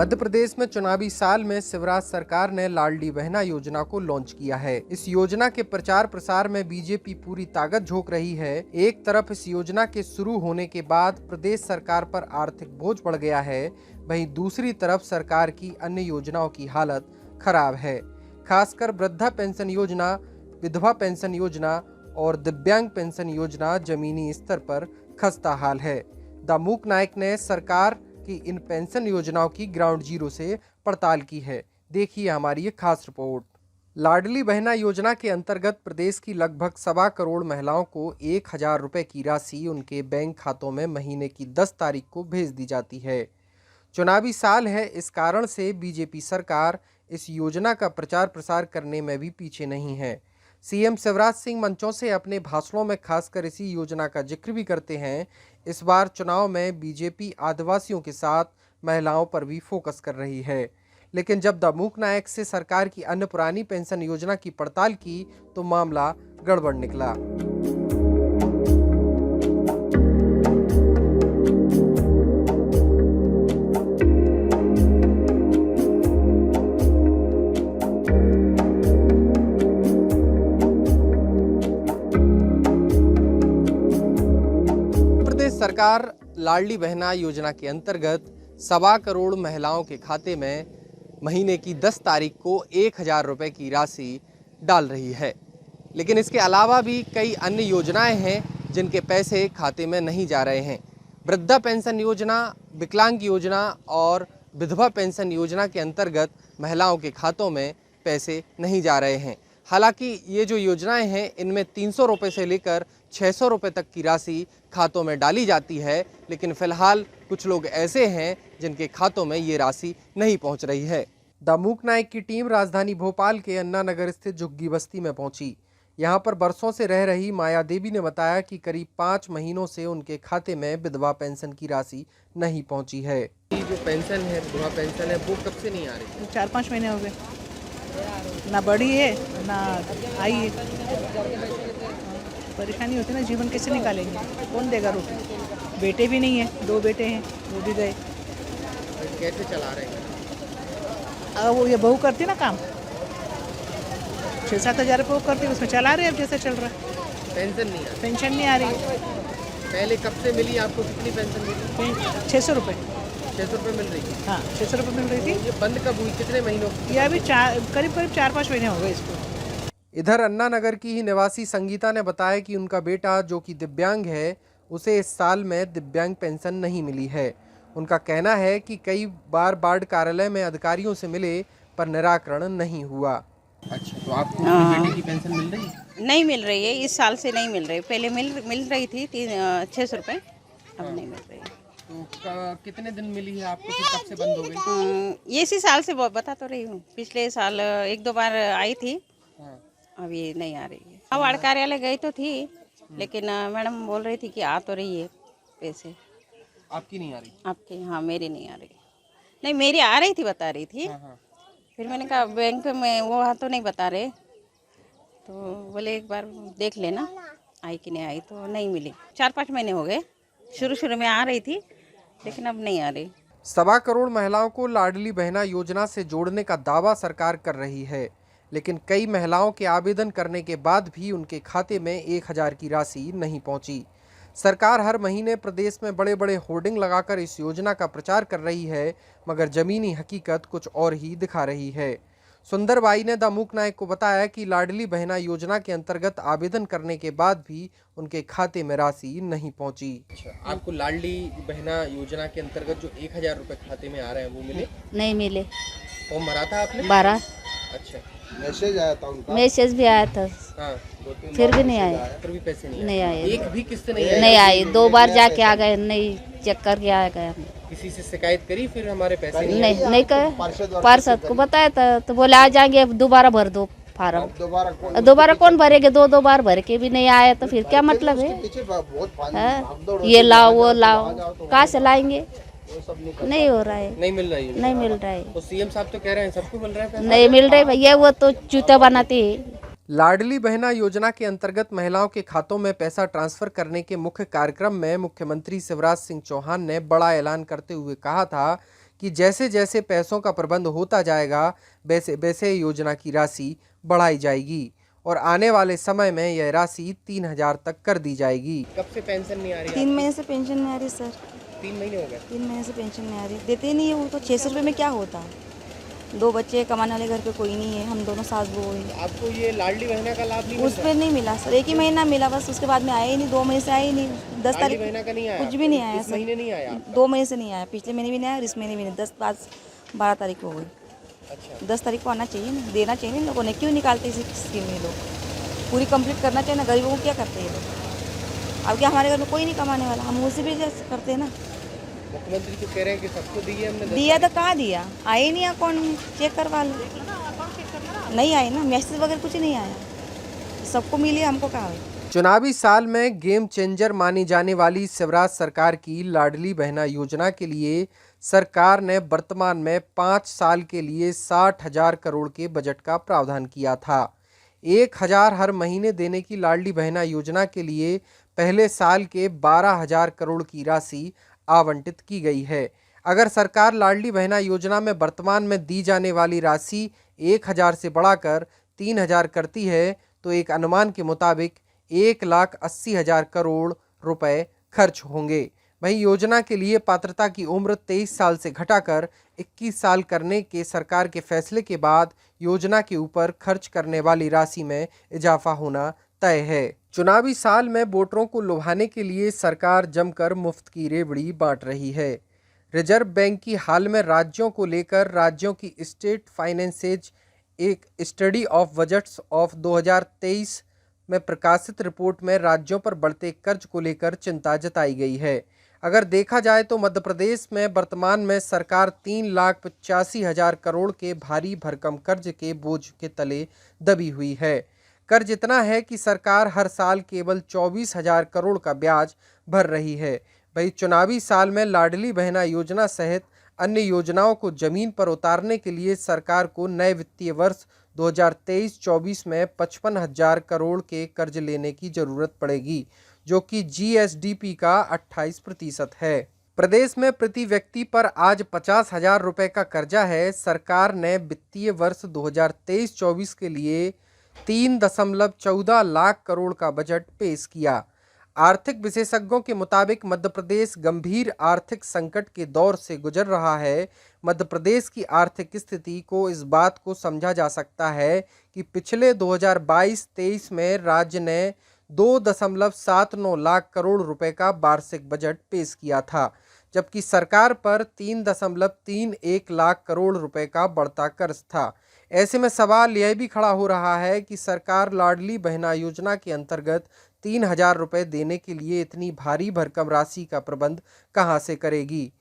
मध्य प्रदेश में चुनावी साल में शिवराज सरकार ने लाडली बहना योजना को लॉन्च किया है। इस योजना के प्रचार प्रसार में बीजेपी पूरी ताकत झोंक रही है। एक तरफ इस योजना के शुरू होने के बाद प्रदेश सरकार पर आर्थिक बोझ बढ़ गया है, वहीं दूसरी तरफ सरकार की अन्य योजनाओं की हालत खराब है। खासकर वृद्धा पेंशन योजना, विधवा पेंशन योजना और दिव्यांग पेंशन योजना जमीनी स्तर पर खस्ता हाल है। दामूक नायक ने सरकार की इन पेंशन योजनाओं की ग्राउंड जीरो से पड़ताल की है। देखिए हमारी ये खास रिपोर्ट। लाडली बहना योजना के अंतर्गत प्रदेश की लगभग 1.25 करोड़ महिलाओं को 1,000 रुपए की राशि उनके बैंक खातों में महीने की 10 तारीख को भेज दी जाती है। चुनावी साल है, इस कारण से बीजेपी सरकार इस योजना का प्रचार प्रसार करने में भी पीछे नहीं है। सीएम शिवराज सिंह मंचों से अपने भाषणों में खासकर इसी योजना का जिक्र भी करते हैं। इस बार चुनाव में बीजेपी आदिवासियों के साथ महिलाओं पर भी फोकस कर रही है, लेकिन जब दामूक नायक से सरकार की अन्य पुरानी पेंशन योजना की पड़ताल की तो मामला गड़बड़ निकला। सरकार लाडली बहना योजना के अंतर्गत 1.25 करोड़ महिलाओं के खाते में महीने की 10 तारीख को 1,000 रुपए की राशि डाल रही है, लेकिन इसके अलावा भी कई अन्य योजनाएं हैं जिनके पैसे खाते में नहीं जा रहे हैं। वृद्धा पेंशन योजना, विकलांग योजना और विधवा पेंशन योजना के अंतर्गत महिलाओं के खातों में पैसे नहीं जा रहे हैं। हालांकि ये जो योजनाएं हैं इनमें 300 रुपये से लेकर 600 रुपये तक की राशि खातों में डाली जाती है, लेकिन फिलहाल कुछ लोग ऐसे हैं जिनके खातों में ये राशि नहीं पहुंच रही है। दामूक नायक की टीम राजधानी भोपाल के अन्ना नगर स्थित झुग्गी बस्ती में पहुंची। यहां पर बरसों से रह रही माया देवी ने बताया कि करीब 5 महीनों से उनके खाते में विधवा पेंशन की राशि नहीं पहुंची है। जो पेंशन है, विधवा पेंशन है, वो कब से नहीं आ रही? 4-5 महीने हो गए, ना बढ़ी है ना आई है। परेशानी होती है ना, जीवन कैसे निकालेंगे, कौन देगा रोटी? बेटे भी नहीं है, 2 बेटे हैं, वो भी गए। कैसे चला रहे हैं? अब वो ये बहू करती ना काम, 6-7 हज़ार रुपये वो करती, उसमें चला रहे, अब जैसे चल रहा है। पेंशन नहीं आ रही? पेंशन नहीं आ रही। पहले कब से मिली आपको? कितनी पेंशन मिली? 600 रुपये। 600 रुपये मिल रही थी? हाँ, 600 रुपये मिल रही थी। ये बंद कब हुई? कितने महीनों? ये अभी करीब 4-5 महीने हो गए इसको। इधर अन्ना नगर की ही निवासी संगीता ने बताया कि उनका बेटा जो कि दिव्यांग है, उसे इस साल में दिव्यांग पेंशन नहीं मिली है। उनका कहना है कि कई बार वार्ड कार्यालय में अधिकारियों से मिले पर निराकरण नहीं हुआ। अच्छा, तो आपको बेटे की पेंशन मिल रही है? नहीं मिल रही है, इस साल से नहीं मिल रही। पहले मिल रही थी 600 रुपये, अब नहीं मिल रही है। तो कितने दिन मिली है आपको? फिर कब से बंद हो गई? ये इसी साल से बता तो रही हूँ, पिछले साल 1-2 बार आई थी, अब ये नहीं आ रही है। वार्ड कार्यालय गई तो थी, लेकिन मैडम बोल रही थी कि आ तो रही है पैसे। आपकी नहीं आ रही? आपकी? हाँ, मेरी नहीं आ रही। नहीं, मेरी आ रही थी, बता रही थी। फिर मैंने कहा बैंक में वो तो नहीं बता रहे, तो बोले एक बार देख लेना आई कि नहीं आई, तो नहीं मिली। 4-5 महीने हो गए, शुरू में आ रही थी, लेकिन अब नहीं आ रही। 1.25 करोड़ महिलाओं को लाडली बहना योजना से जोड़ने का दावा सरकार कर रही है, लेकिन कई महिलाओं के आवेदन करने के बाद भी उनके खाते में 1,000 की राशि नहीं पहुंची। सरकार हर महीने प्रदेश में बड़े बड़े होर्डिंग लगाकर इस योजना का प्रचार कर रही है, मगर जमीनी हकीकत कुछ और ही दिखा रही है। सुंदरबाई ने दामूक नायक को बताया कि लाडली बहना योजना के अंतर्गत आवेदन करने के बाद भी उनके खाते में राशि नहीं पहुंची। अच्छा, आपको लाडली बहना योजना के अंतर्गत जो 1,000 रुपए खाते में आ रहे हैं वो मिले? नहीं मिले। फॉर्म भरा था आपने? 12। अच्छा, मैसेज आया था उनका? मैसेज भी आया था। हाँ, फिर भी नहीं आए। फिर भी पैसे नहीं आए। एक भी किस्त नहीं आई? नहीं आई, 2 बार जाके आ गए, नहीं चेक करके आ गए। किसी से शिकायत करी फिर हमारे पैसे नहीं कहे। पार्षद को बताया था तो बोले आ जाएंगे, दोबारा भर दो फार्म। दोबारा कौन भरेंगे? 2 बार भर के भी नहीं आया तो फिर क्या मतलब है? ये लाओ वो लाओ, कहाँ से लाएंगे? नहीं हो रहा है, नहीं मिल रही है। नहीं मिल रहा है। तो सीएम साहब तो कह रहे हैं सबको मिल रहा है पैसा? नहीं मिल रहे भैया, वो तो चूते बनाते हैं। लाडली बहना योजना के अंतर्गत महिलाओं के खातों में पैसा ट्रांसफर करने के मुख्य कार्यक्रम में मुख्यमंत्री शिवराज सिंह चौहान ने बड़ा ऐलान करते हुए कहा था कि जैसे जैसे पैसों का प्रबंध होता जाएगा वैसे वैसे योजना की राशि बढ़ाई जाएगी और आने वाले समय में यह राशि 3,000 तक कर दी जाएगी। कब से पेंशन नहीं आ रही? 3 महीने से पेंशन नहीं आ रही सर। 3 महीने हो गए। 3 महीने से पेंशन नहीं आ रही, देते ही नहीं है वो तो। 600 रुपये में क्या होता है? 2 बच्चे कमाने वाले घर पे कोई नहीं है, हम दोनों सास बहू हैं। आपको ये लाडली बहना का लाभ नहीं उस पर नहीं मिला सर, 1 ही महीना मिला बस, उसके बाद में आया ही नहीं। 2 महीने से आया ही नहीं। 10 तारीख बहना का नहीं आया? कुछ भी नहीं आया सर। महीने नहीं आया? 2 महीने से नहीं आया, पिछले महीने भी नहीं आया और इस महीने भी नहीं। 12 तारीख को हो गई। अच्छा। 10 तारीख को आना चाहिए ना, देना चाहिए ना लोगों ने। क्यों निकालते इसी स्कीम में? लोग पूरी कंप्लीट करना चाहिए ना। गरीबों को क्या करते हैं लोग? अब क्या हमारे घर में कोई नहीं कमाने वाला, हम उसी भी जैसे करते हैं ना। मुख्यमंत्री तो कह रहे हैं कि सबको दिए हमने। दिया तो कहाँ दिया? आए ही नहीं अकाउंट में, चेक करवा लो। नहीं आए ना, मैसेज वगैरह कुछ नहीं आया। सबको मिली, हमको कहाँ हुई? चुनावी साल में गेम चेंजर मानी जाने वाली शिवराज सरकार की लाडली बहना योजना के लिए सरकार ने वर्तमान में 5 साल के लिए 60,000 करोड़ के बजट का प्रावधान किया था। 1,000 हर महीने देने की लाडली बहना योजना के लिए पहले साल के 12,000 करोड़ की राशि आवंटित की गई है। अगर सरकार लाडली बहना योजना में वर्तमान में दी जाने वाली राशि 1,000 से बढ़ाकर 3,000 करती है तो एक अनुमान के मुताबिक 1,80,000 करोड़ रुपए खर्च होंगे। वहीं योजना के लिए पात्रता की उम्र 23 साल से घटाकर 21 साल करने के सरकार के फैसले के बाद योजना के ऊपर खर्च करने वाली राशि में इजाफा होना तय है। चुनावी साल में वोटरों को लुभाने के लिए सरकार जमकर मुफ्त की रेवड़ी बांट रही है। रिजर्व बैंक की हाल में राज्यों को लेकर राज्यों की स्टेट फाइनेंसेज एक स्टडी ऑफ बजट्स ऑफ 2023 में प्रकाशित रिपोर्ट में राज्यों पर बढ़ते कर्ज को लेकर चिंता जताई गई है। अगर देखा जाए तो मध्य प्रदेश में वर्तमान में सरकार 3,85,000 करोड़ के भारी भरकम कर्ज के बोझ के तले दबी हुई है। कर्ज इतना है कि सरकार हर साल केवल 24,000 करोड़ का ब्याज भर रही है। वहीं चुनावी साल में लाडली बहना योजना सहित अन्य योजनाओं को जमीन पर उतारने के लिए सरकार को नए वित्तीय वर्ष 2023-24 में 55,000 करोड़ के कर्ज लेने की जरूरत पड़ेगी, जो कि जीएसडीपी का 28% है। प्रदेश में प्रति व्यक्ति पर आज 50,000 रुपए का कर्जा है। सरकार ने वित्तीय वर्ष 2023-24 के लिए 3.14 लाख करोड़ का बजट पेश किया। आर्थिक विशेषज्ञों के मुताबिक मध्य प्रदेश गंभीर आर्थिक संकट के दौर से गुजर रहा है। मध्य प्रदेश की आर्थिक स्थिति को इस बात को समझा जा सकता है कि पिछले 2022-23 में राज्य ने 2.79 लाख करोड़ रुपए का वार्षिक बजट पेश किया था, जबकि सरकार पर 3.31 लाख करोड़ रुपए का बढ़ता कर्ज था। ऐसे में सवाल यह भी खड़ा हो रहा है कि सरकार लाडली बहना योजना के अंतर्गत 3,000 रुपए देने के लिए इतनी भारी भरकम राशि का प्रबंध कहां से करेगी।